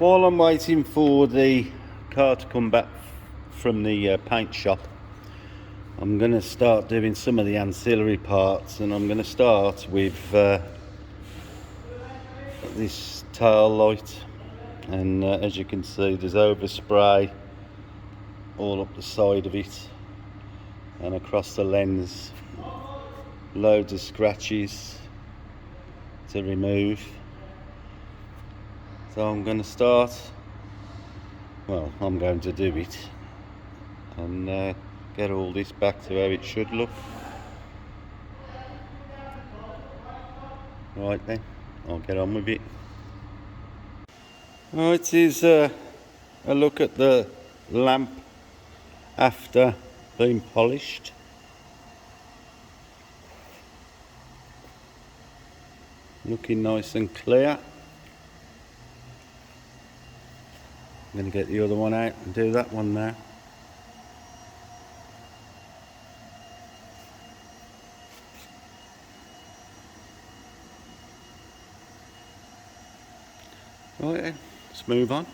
While I'm waiting for the car to come back from the paint shop, I'm going to start doing some of the ancillary parts, and I'm going to start with this tail light. And as you can see, there's overspray all up the side of it and across the lens, loads of scratches to remove. So I'm going to start, well, I'm going to do it and get all this back to how it should look. Right then, I'll get on with it. Right, here's a look at the lamp after being polished. Looking nice and clear. I'm going to get the other one out and do that one now. Right then, let's move on.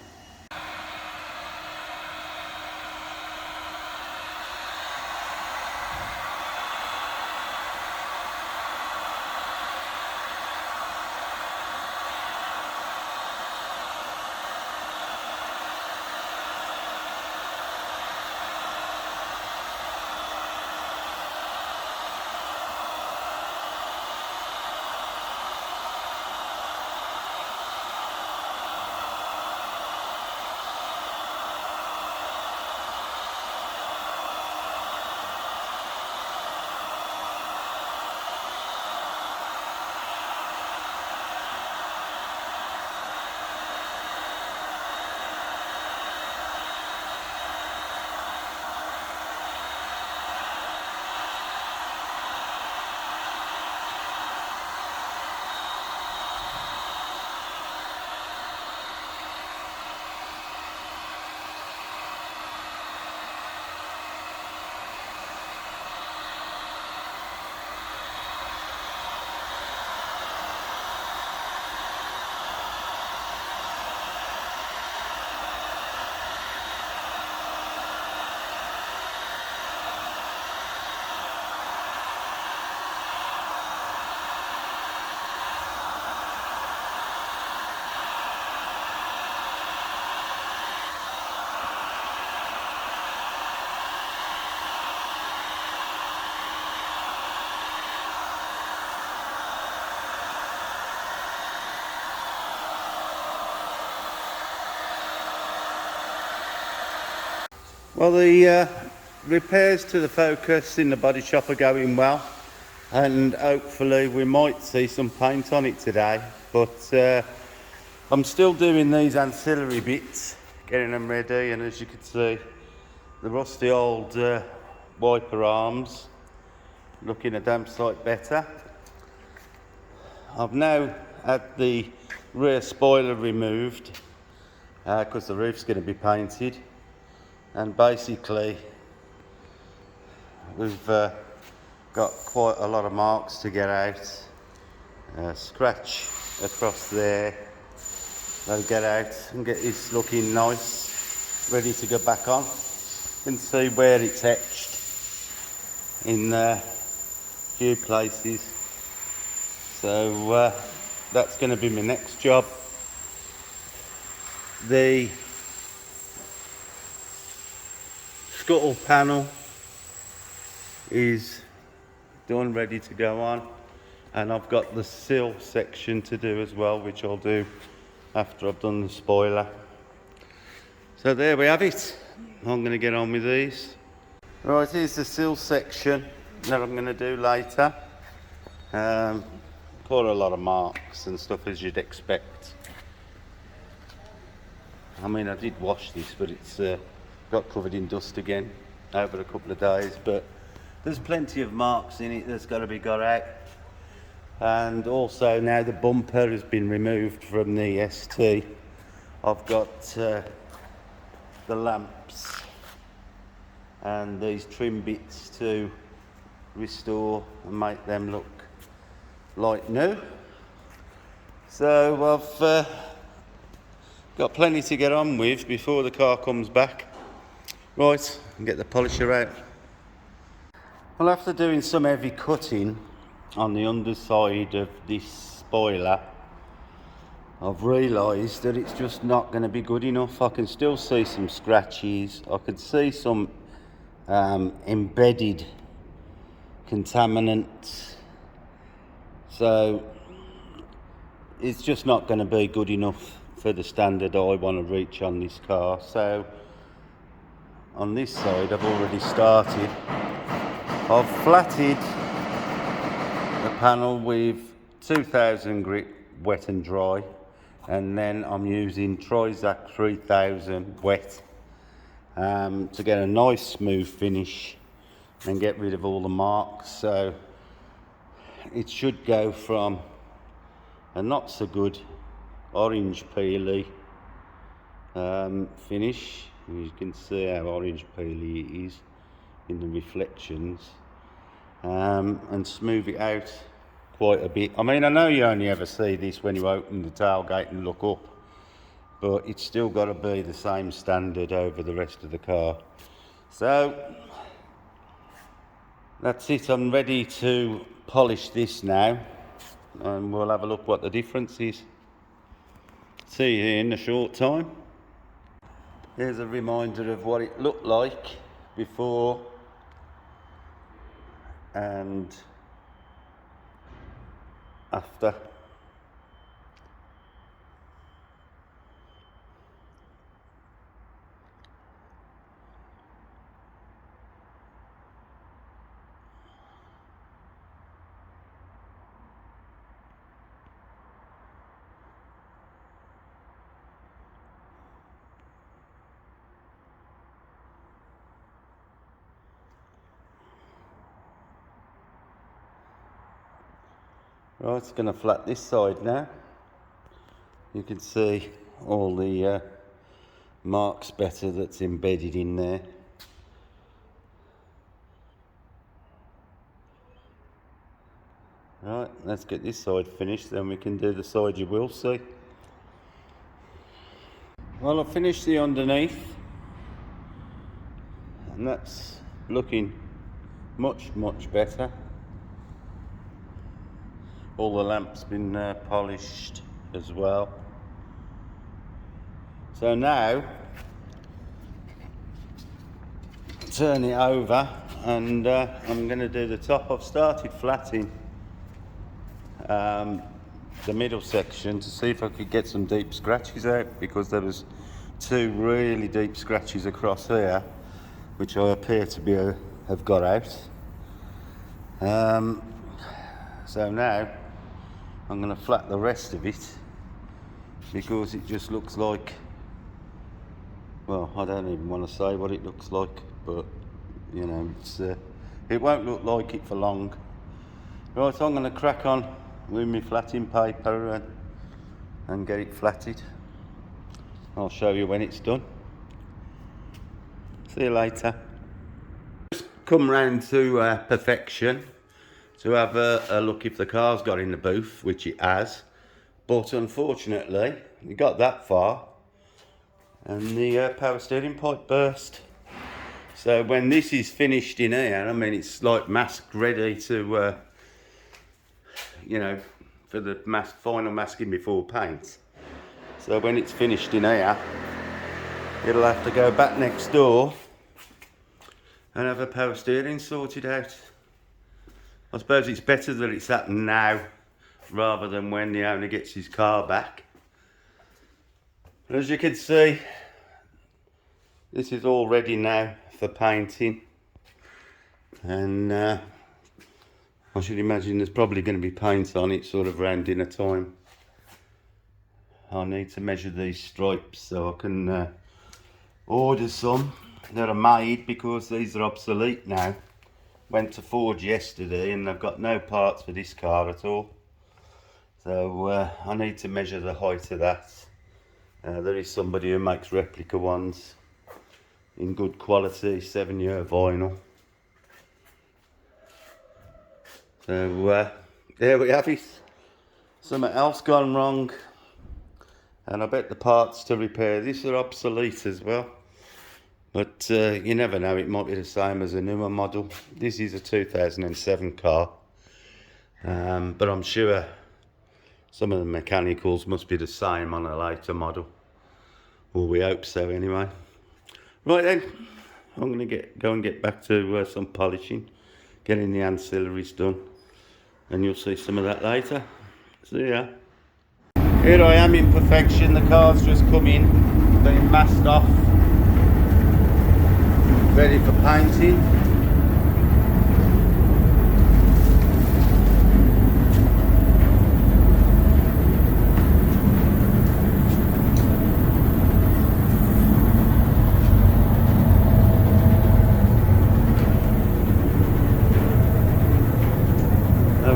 Well, the repairs to the Focus in the body shop are going well, and hopefully we might see some paint on it today, but I'm still doing these ancillary bits, getting them ready, and as you can see, the rusty old wiper arms looking a damn sight better. I've now had the rear spoiler removed because the roof's going to be painted. And basically we've got quite a lot of marks to get out. Scratch across there, they'll get out and get this looking nice, ready to go back on. You can see where it's etched in a few places. So that's going to be my next job. The scuttle panel is done, ready to go on, and I've got the sill section to do as well, which I'll do after I've done the spoiler. So there we have it. I'm going to get on with these. Right, here's the sill section that I'm going to do later. Quite a lot of marks and stuff, as you'd expect. I mean, I did wash this, but it's got covered in dust again over a couple of days, but there's plenty of marks in it that's got to be got out. And also now the bumper has been removed from the ST. I've got the lamps and these trim bits to restore and make them look like new. So I've got plenty to get on with before the car comes back. Right, and get the polisher out. Well, after doing some heavy cutting on the underside of this spoiler, I've realised that it's just not going to be good enough. I can still see some scratches. I can see some embedded contaminants. So it's just not going to be good enough for the standard I want to reach on this car. So on this side I've already started. I've flatted the panel with 2000 grit wet and dry, and then I'm using Trizac 3000 wet to get a nice smooth finish and get rid of all the marks. So it should go from a not so good orange peely finish. You can see how orange peely it is in the reflections, and smooth it out quite a bit. I mean, I know you only ever see this when you open the tailgate and look up, but it's still got to be the same standard over the rest of the car. So that's it. I'm ready to polish this now, and we'll have a look what the difference is. See you in a short time. Here's a reminder of what it looked like before and after. Right, it's going to flat this side now. You can see all the marks better that's embedded in there. Right, let's get this side finished, then we can do the side you will see. Well, I've finished the underneath, and that's looking much better. All the lamps been polished as well. So now turn it over, and I'm going to do the top. I've started flatting the middle section to see if I could get some deep scratches out, because there was two really deep scratches across here which I appear to have got out. So now I'm going to flat the rest of it, because it just looks like, well, I don't even want to say what it looks like, but you know, it won't look like it for long. Right, so I'm going to crack on with my flatting paper and get it flatted. I'll show you when it's done. See you later. Just come round to perfection to have a look if the car's got in the booth, which it has, but unfortunately it got that far and the power steering pipe burst. So when this is finished in here, I mean, it's like masked, ready to you know, for the final masking before paint. So when it's finished in here, it'll have to go back next door and have a power steering sorted out. I suppose it's better that it's happened now rather than when the owner gets his car back. And as you can see, this is all ready now for painting, and I should imagine there's probably going to be paint on it sort of around dinner time. I need to measure these stripes so I can order some that are made, because these are obsolete now. Went to Forge yesterday and they've got no parts for this car at all. So I need to measure the height of that. There is somebody who makes replica ones in good quality, 7-year vinyl. So there we have it. Something else gone wrong And I bet the parts to repair this are obsolete as well. But you never know, it might be the same as a newer model. This is a 2007 car. But I'm sure some of the mechanicals must be the same on a later model. Well, we hope so anyway. Right then, I'm going to go and get back to some polishing, getting the ancillaries done, and you'll see some of that later. See ya. Here I am in perfection. The car's just come in, being masked off, ready for painting.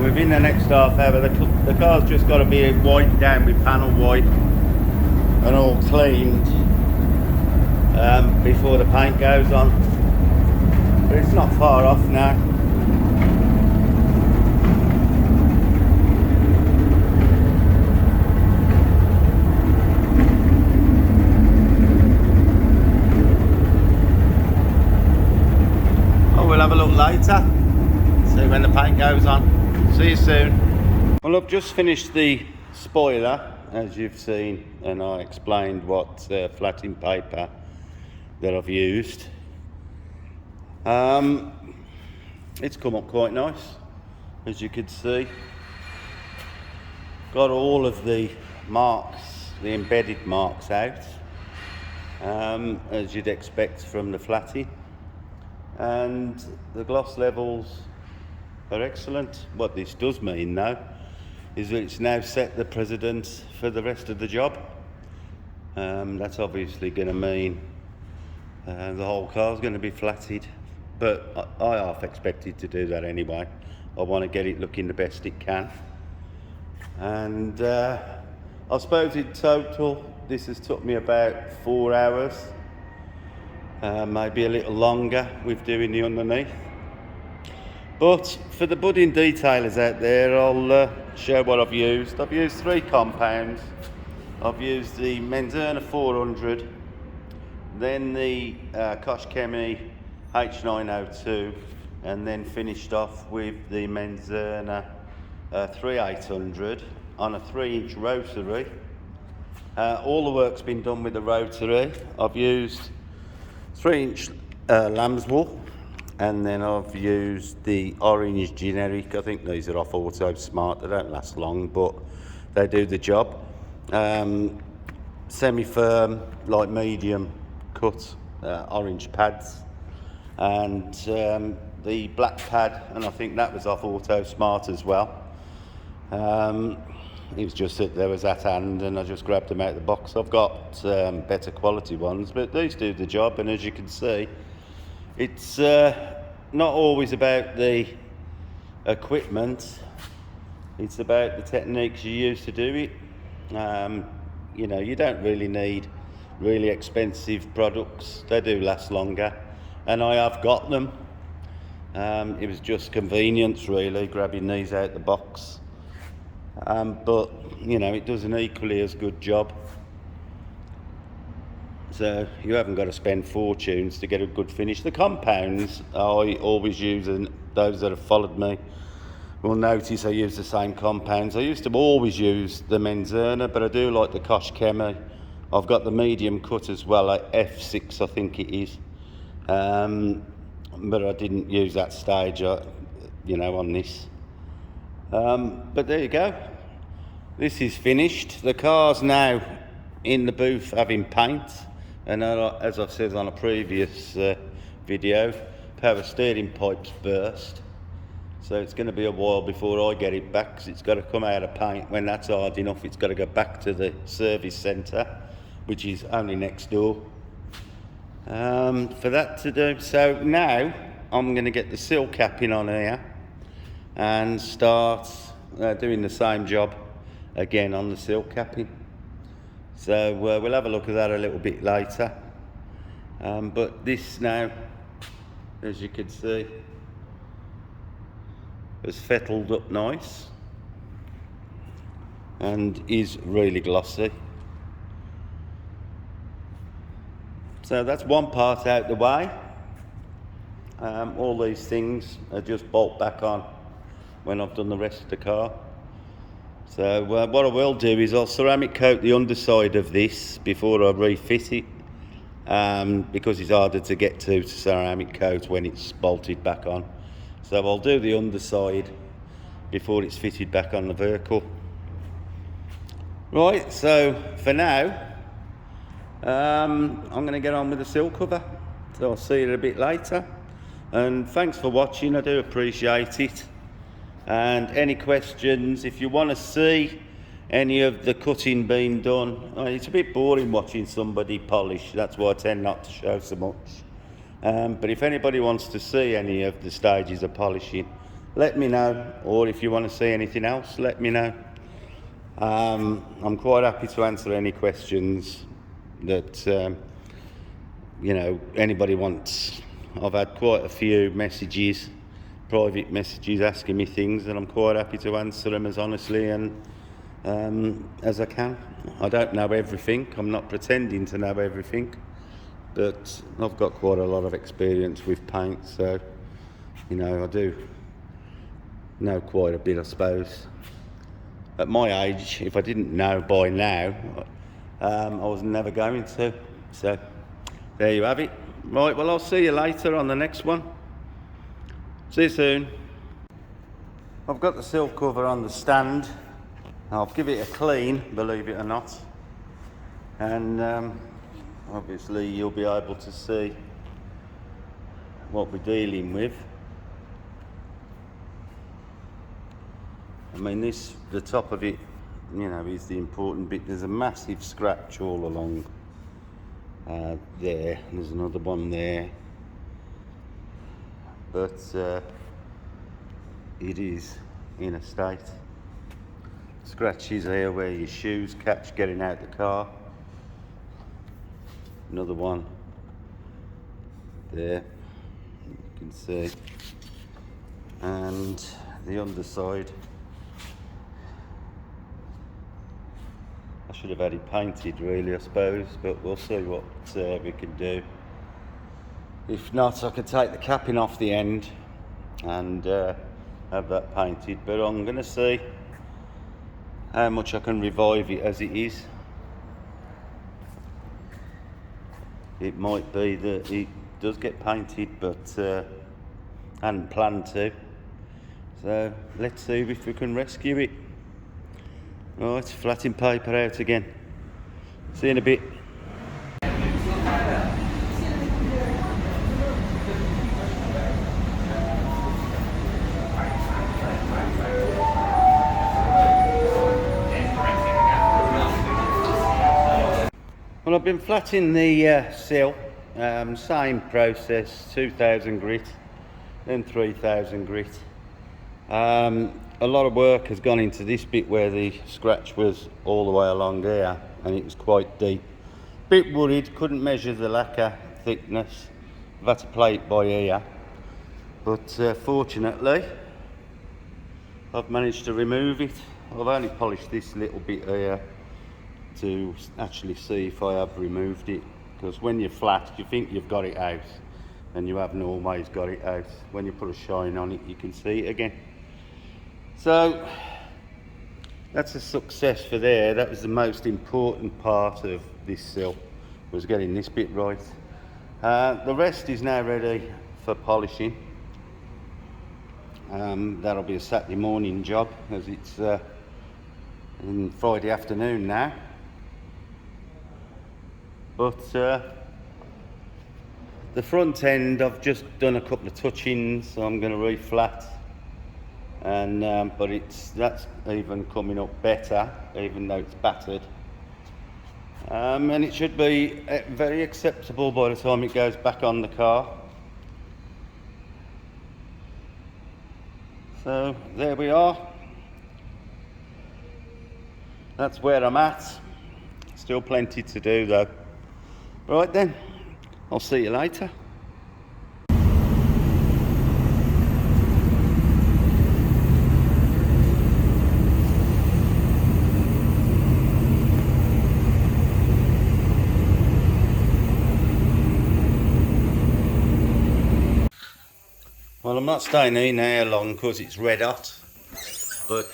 Within the next half hour, the car's just got to be wiped down with panel white and all cleaned before the paint goes on. But it's not far off now. Oh, we'll have a look later, see when the paint goes on. See you soon. Well, I've just finished the spoiler, as you've seen, and I explained what flatting paper that I've used. It's come up quite nice, as you can see. Got all of the marks, the embedded marks out, as you'd expect from the flatting. And the gloss levels are excellent. What this does mean though is that it's now set the precedent for the rest of the job. That's obviously going to mean the whole car's going to be flatted, but I half expected to do that anyway. I want to get it looking the best it can, and I suppose in total this has took me about 4 hours, maybe a little longer with doing the underneath. But for the budding detailers out there, I'll show what I've used. I've used 3 compounds. I've used the Menzerna 400, then the Koshkemi H902, and then finished off with the Menzerna 3800 on a 3-inch rotary. All the work's been done with the rotary. I've used 3-inch lamb's wool. And then I've used the orange generic. I think these are off Auto Smart. They don't last long, but they do the job. Semi-firm, like medium cut orange pads. And the black pad, and I think that was off Auto Smart as well. It was just that there was at hand, and I just grabbed them out of the box. I've got better quality ones, but these do the job. And as you can see, it's not always about the equipment, it's about the techniques you use to do it. You know, you don't really need really expensive products. They do last longer, and I have got them. It was just convenience really, grabbing these out the box. But you know, it does an equally as good job. So you haven't got to spend fortunes to get a good finish. The compounds I always use, and those that have followed me will notice I use the same compounds. I used to always use the Menzerna, but I do like the Koshkemi. I've got the medium cut as well, like F6 I think it is. But I didn't use that stage, you know, on this. But there you go. This is finished. The car's now in the booth having paint. And as I've said on a previous video, power steering pipe's burst. So it's going to be a while before I get it back, because it's got to come out of paint. When that's hard enough, it's got to go back to the service centre, which is only next door, for that to do. So now I'm going to get the seal capping on here and start doing the same job again on the seal capping. So we'll have a look at that a little bit later. But this now, as you can see, has fettled up nice and is really glossy. So that's one part out the way. All these things are just bolt back on when I've done the rest of the car. So what I will do is I'll ceramic coat the underside of this before I refit it, because it's harder to get to ceramic coat when it's bolted back on. So I'll do the underside before it's fitted back on the vehicle. Right, so for now, I'm going to get on with the sill cover. So I'll see you a bit later. And thanks for watching, I do appreciate it. And any questions, if you want to see any of the cutting being done, it's a bit boring watching somebody polish, that's why I tend not to show so much. But if anybody wants to see any of the stages of polishing, let me know, or if you want to see anything else, let me know. I'm quite happy to answer any questions that anybody wants. I've had quite a few messages, private messages asking me things, and I'm quite happy to answer them as honestly and as I can. I don't know everything, I'm not pretending to know everything, but I've got quite a lot of experience with paint, so I do know quite a bit, I suppose. At my age, if I didn't know by now, I was never going to. So there you have it. Right, well, I'll see you later on the next one. See you soon. I've got the sill cover on the stand. I'll give it a clean, believe it or not. And obviously you'll be able to see what we're dealing with. I mean, the top of it, is the important bit. There's a massive scratch all along there. There's another one there. But it is in a state. Scratches here where your shoes catch getting out the car. Another one there, you can see. And the underside, I should have had it painted really, I suppose, but we'll see what we can do. If not, I could take the capping off the end and have that painted, but I'm going to see how much I can revive it as it is. It might be that it does get painted, but I hadn't planned to. So let's see if we can rescue it. Right, flattening paper out again. See you in a bit. Well, I've been flattening the sill, same process, 2000 grit, then 3000 grit. A lot of work has gone into this bit where the scratch was all the way along here, and it was quite deep. Bit worried, couldn't measure the lacquer thickness. I've had to play it by ear, but fortunately I've managed to remove it. I've only polished this little bit here to actually see if I have removed it, because when you're flat you think you've got it out and you haven't always got it out. When you put a shine on it you can see it again. So that's a success for there. That was the most important part of this sill, was getting this bit right. The rest is now ready for polishing. That'll be a Saturday morning job, as it's in Friday afternoon now. But the front end I've just done a couple of touch-ins, so I'm going to re-flat, and but that's even coming up better, even though it's battered, and it should be very acceptable by the time it goes back on the car. So there we are. That's where I'm at. Still plenty to do though. Right then, I'll see you later. Well, I'm not staying in here long because it's red hot, but